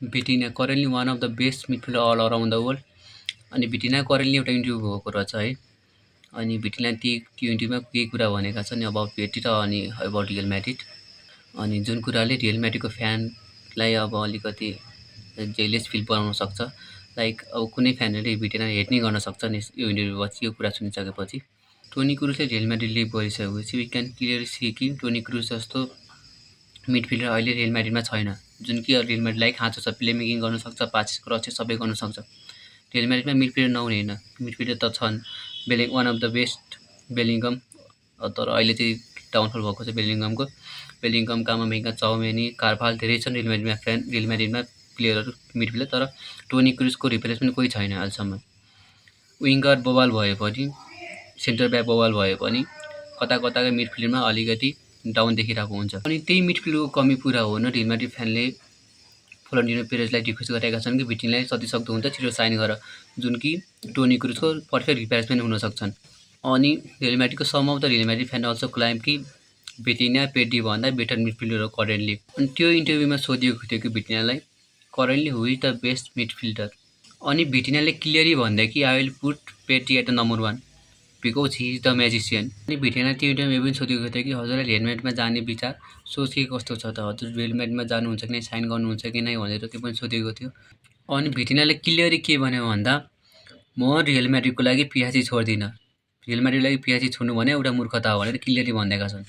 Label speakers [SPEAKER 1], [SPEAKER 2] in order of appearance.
[SPEAKER 1] Vitinha currently one of the best midfielder all around the world. अनि भिटिना currently एउटा interview भएको रहेछ है। अनि भिटिना त्यो इन्टरभ्यूमा केही कुरा भनेका छन् अबाउट पेटी र अनि अबाउट रियल म्याड्रिड। अनि जुन कुराले रियल म्याड्रिडको फ्यानलाई अब अलिकति जेलस फिल बनाउन सक्छ। लाइक अब कुनै फ्यानहरूले भिटिना हेट नै गर्न सक्छ नि यो इन्टरभ्यूपछि, यो कुरा सुनिसकेपछि। टोनी क्रुजले रियल म्याड्रिड लिभ गरिसकेपछि वी क्यान क्लियरली सी कि टोनी क्रुज जस्तो मिडफिल्डर अहिले रियल म्याड्रिडमा छैन, जुन कि रियल म्याड्रिडलाई खाँचो छ, प्ले मेकिङ गर्न सक्छ, पास क्रस सबै गर्न सक्छ। रियल म्याड्रिडमा मिडफिल्डर नहुने होइन, मिडफिल्डर त छन्। वान अफ द बेस्ट बेलिङगम, तर अहिले चाहिँ डाउनफल भएको छ बेलिङगमको। बेलिङगम, कामाभिङ्गा, चाउमेनी, कार्भाल धेरै छन् रियल म्याड्रिडमा प्लेयरहरू मिडफिल्डर, तर टोनी क्रुजको रिप्लेसमेन्ट कोही छैन अहिलेसम्म। विङ्गर बवाल भए पनि, सेन्टर ब्याक बवाल भए पनि कता कताको मिडफिल्डमा अलिकति डाउन देखिरहेको हुन्छ। अनि त्यही मिडफिल्डको कमी पुरा हो न रियल म्याड्रिड फ्यानले फ्लोरेन्टिनो पेरेजलाई रिक्वेस्ट गरेका छन् कि भिटिनलाई जतिसक्दो हुन्छ छिटो साइन गर, जुन कि टोनी क्रुजको पर्फेक्ट रिप्लेसमेन्ट हुन सक्छन्। अनि रियल म्याड्रिडको some of the real Madrid fan also claim कि भिटिना पेटी भन्दा बेटर मिडफिल्डर हो करेन्टली। अनि त्यो इन्टरभ्यूमा सोधिएको थियो कि भिटिनालाई currently who is the best midfielder. अनि भिटिनाले क्लियरली भन्दै कि I will put Pedri at the number 1 because he is the magician. अनि भिटिनाले त्यो इन्टरभ्यूमा पनि सोधेको थियो कि हजुरलाई रियल म्याड्रिडमा जाने विचार सोच के कस्तो छ त, हजुर रियल म्याड्रिडमा जानुहुन्छ कि नै, साइन गर्नुहुन्छ कि नै भनेर त्यो पनि सोधेको थियो। अनि भिटिनाले क्लियरली के भन्यो भन्दा म रियल म्याड्रिडको लागि पिएसजी छोड्दिनँ, रियल म्याड्रिडको लागि पिएसजी छोड्नु भने एउटा मूर्खता हो भनेर क्लियरली भनिदिएका छन्।